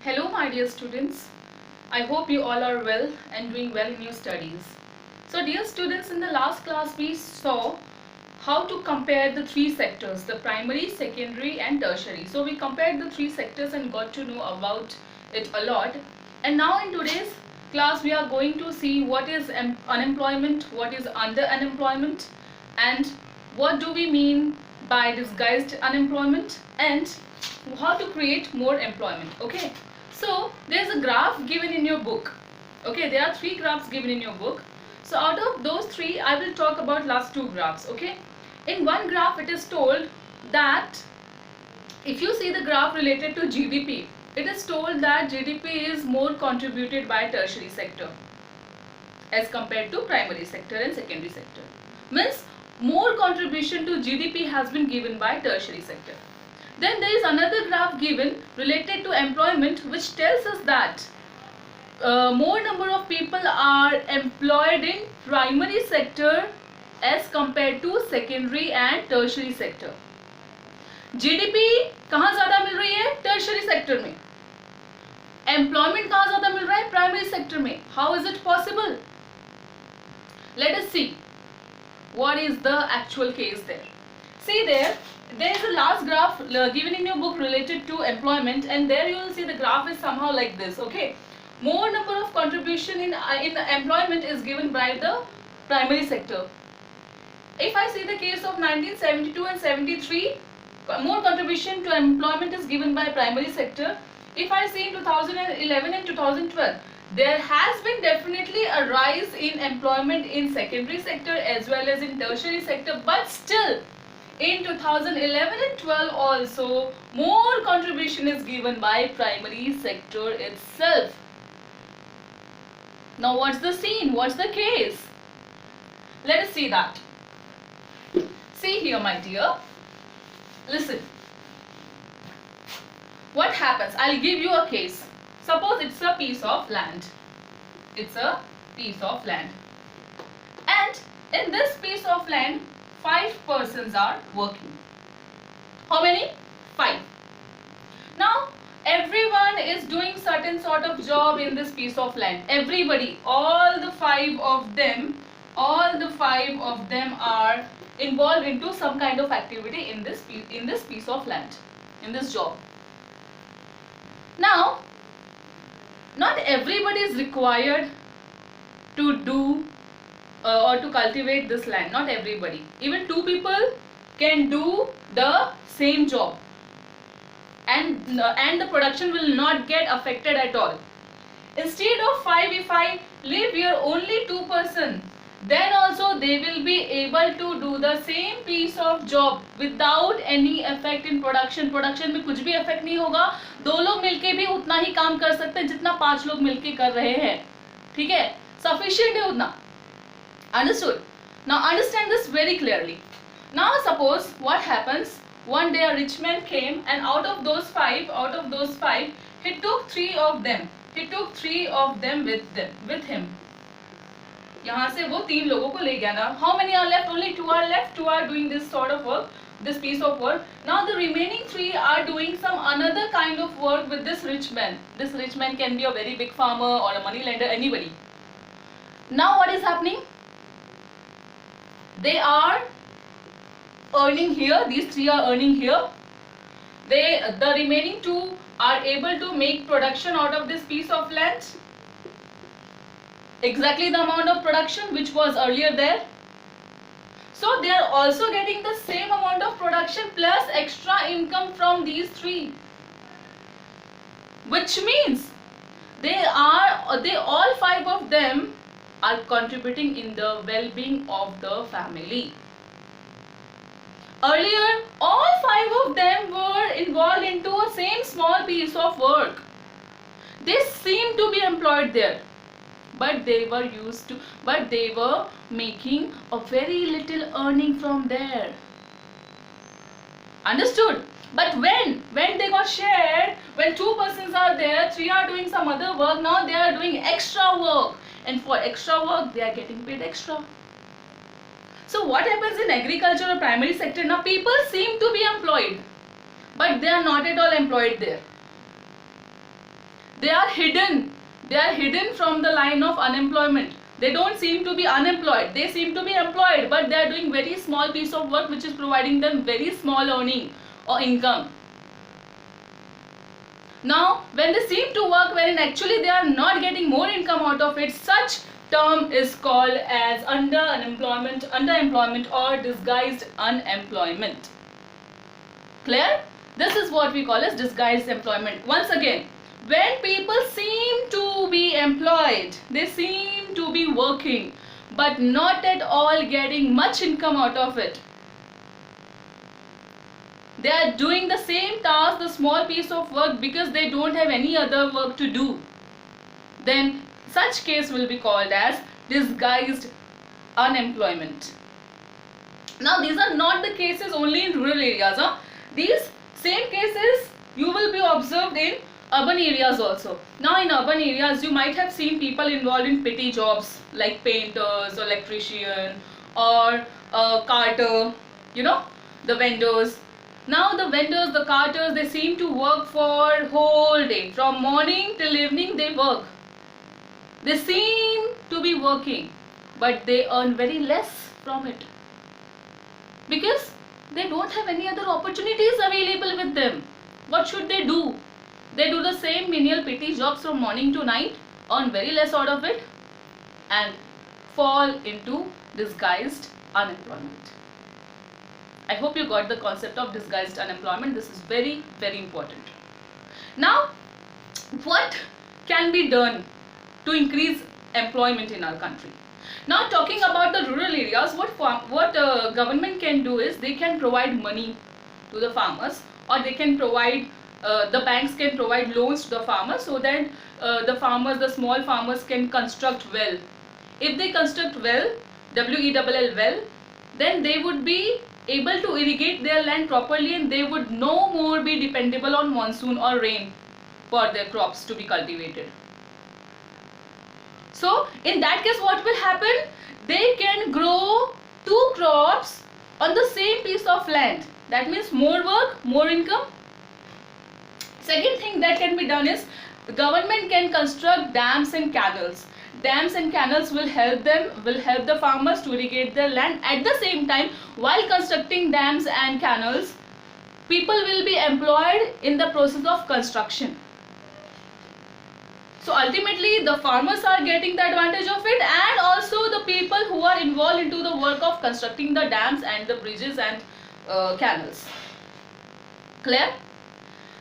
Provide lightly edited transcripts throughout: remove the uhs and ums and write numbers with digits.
Hello my dear students, I hope you all are well and doing well in your studies. So dear students, in the last class we saw how to compare the three sectors, the primary, secondary and tertiary. So we compared the three sectors and got to know about it a lot. And now in today's class we are going to see what is unemployment, what is under unemployment, and what do we mean by disguised unemployment, and how to create more employment. Okay, so there's a graph given in your book. Okay, there are three graphs given in your book. So out of those three I will talk about last two graphs. Okay, in one graph it is told that if you see the graph related to GDP, it is told that GDP is more contributed by tertiary sector as compared to primary sector and secondary sector. Means more contribution to GDP has been given by tertiary sector. Then there is another graph given related to employment, which tells us that more number of people are employed in primary sector as compared to secondary and tertiary sector. GDP कहाँ ज़्यादा मिल रही है? Tertiary sector में. Employment कहाँ ज़्यादा मिल रहा है? Primary sector में. How is it possible? Let us see what is the actual case there. See there is a last graph given in your book related to employment, and there you will see the graph is somehow like this. Okay, more number of contribution in employment is given by the primary sector. If I see the case of 1972 and 73, more contribution to employment is given by primary sector. If I see in 2011 and 2012, there has been definitely a rise in employment in secondary sector as well as in tertiary sector, but still in 2011 and 12 also more contribution is given by primary sector itself. Now what's the scene? What's the case? Let us see that. See here my dear, listen. What happens? I'll give you a case. Suppose it's a piece of land. It's a piece of land. And in this piece of land, 5 persons are working. How many? 5. Now, everyone is doing certain sort of job in this piece of land. Everybody, all the 5 of them are involved into some kind of activity in this piece of land, in this job. Now, not everybody is required to do or to cultivate this land. Not everybody. Even 2 people can do the same job, and the production will not get affected at all. Instead of 5, if I leave here only 2 person, then also they will be able to do the same piece of job without any effect in production. Production में कुछ भी effect नहीं होगा. 2 लोग मिलके भी उतना ही काम कर सकते हैं जितना 5 लोग मिलके कर रहे हैं. ठीक है? Sufficient है उतना. Understood? Now understand this very clearly. Now suppose what happens, one day a rich man came, and out of those 5, he took 3 of them. He took 3 of them with him. यहाँ से वो 3 लोगों को ले गया ना. How many are left? Only 2 are left. 2 are doing this sort of work, this piece of work. Now the remaining 3 are doing some another kind of work with this rich man. This rich man can be a very big farmer or a money lender, anybody. Now what is happening? They are earning here. These 3 are earning here. The remaining 2 are able to make production out of this piece of land. Exactly the amount of production which was earlier there. So they are also getting the same amount of production plus extra income from these 3. Which means all 5 of them are contributing in the well-being of the family. Earlier, all 5 of them were involved into a same small piece of work. They seemed to be employed there, but they were making a very little earning from there. Understood? But when they got shared, when 2 persons are there, 3 are doing some other work, now they are doing extra work, and for extra work they are getting paid extra. So what happens in agriculture or primary sector? Now people seem to be employed, but they are not at all employed there. they are hidden. They are hidden from the line of unemployment. They don't seem to be unemployed. They seem to be employed, but they are doing very small piece of work which is providing them very small earning or income. Now, when they seem to work wherein actually they are not getting more income out of it, such term is called as underemployment or disguised unemployment. Clear? This is what we call as disguised employment. Once again, when people seem to be employed, they seem to be working, but not at all getting much income out of it. They are doing the same task, the small piece of work, because they don't have any other work to do. Then such case will be called as disguised unemployment. Now these are not the cases only in rural areas. These same cases you will be observed in urban areas also. Now in urban areas you might have seen people involved in petty jobs like painters, electrician, or carter, the vendors. Now the vendors, the carters, they seem to work for whole day. From morning till evening they work. They seem to be working, but they earn very less from it, because they don't have any other opportunities available with them. What should they do? They do the same menial petty jobs from morning to night, earn very less out of it, and fall into disguised unemployment. I hope you got the concept of disguised unemployment. This is very, very important. Now, what can be done to increase employment in our country? Now, talking about the rural areas, what government can do is they can provide money to the farmers, or they can provide, the banks can provide loans to the farmers, so that the small farmers can construct well. If they construct well, W-E-L-L, well, then they would be able to irrigate their land properly, and they would no more be dependable on monsoon or rain for their crops to be cultivated. So in that case, what will happen? They can grow 2 crops on the same piece of land. That means more work, more income. Second thing that can be done is the government can construct dams and canals. Dams and canals will help the farmers to irrigate their land. At the same time, while constructing dams and canals, people will be employed in the process of construction. So ultimately the farmers are getting the advantage of it, and also the people who are involved into the work of constructing the dams and the bridges and canals. Clear?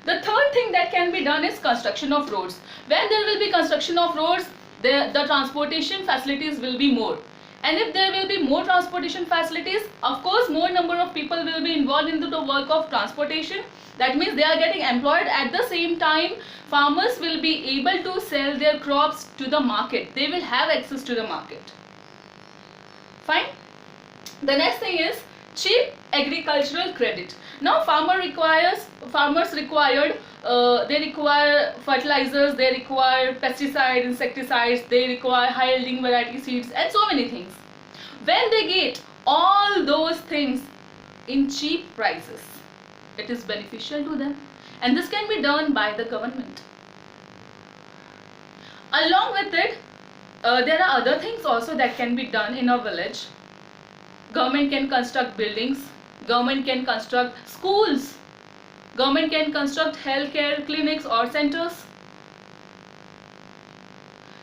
The third thing that can be done is construction of roads. When there will be construction of roads, the transportation facilities will be more. And if there will be more transportation facilities, of course more number of people will be involved into the work of transportation. That means they are getting employed. At the same time, farmers will be able to sell their crops to the market. They will have access to the market. Fine. The next thing is cheap agricultural credit. Now farmers require fertilizers, they require pesticides, insecticides, they require high yielding variety seeds, and so many things. When they get all those things in cheap prices, it is beneficial to them, and this can be done by the government. Along with it, there are other things also that can be done in a village. Government can construct buildings, government can construct schools, government can construct healthcare clinics or centers.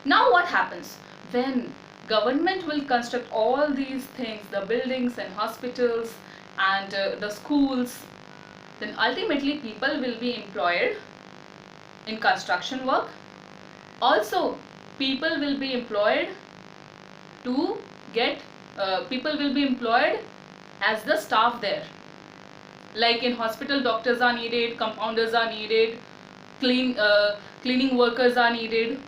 Now what happens when government will construct all these things, the buildings and hospitals and the schools? Then ultimately people will be employed in construction work. Also people will be employed to get people will be employed as the staff there. Like in hospital, doctors are needed, compounders are needed, cleaning workers are needed.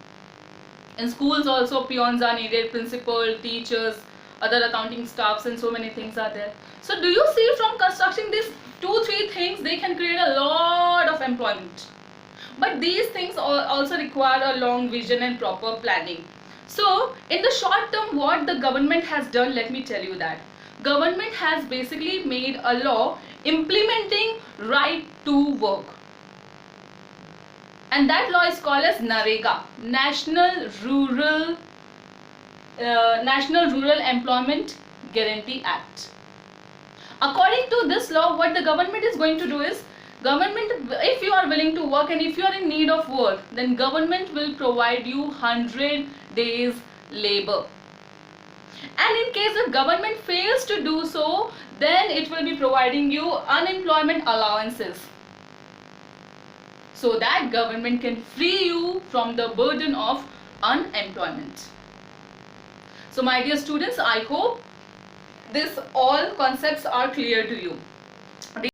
In schools also peons are needed, principal, teachers, other accounting staffs, and so many things are there. So do you see, from constructing these 2-3 things, they can create a lot of employment. But these things also require a long vision and proper planning. So in the short term, what the government has done, let me tell you that. Government has basically made a law implementing right to work. and that law is called as NREGA, National Rural Employment Guarantee Act. According to this law, what the government is going to do is, if you are willing to work and if you are in need of work, then government will provide you 100 days labor. And in case if government fails to do so, then it will be providing you unemployment allowances, so that government can free you from the burden of unemployment. So my dear students, I hope this all concepts are clear to you.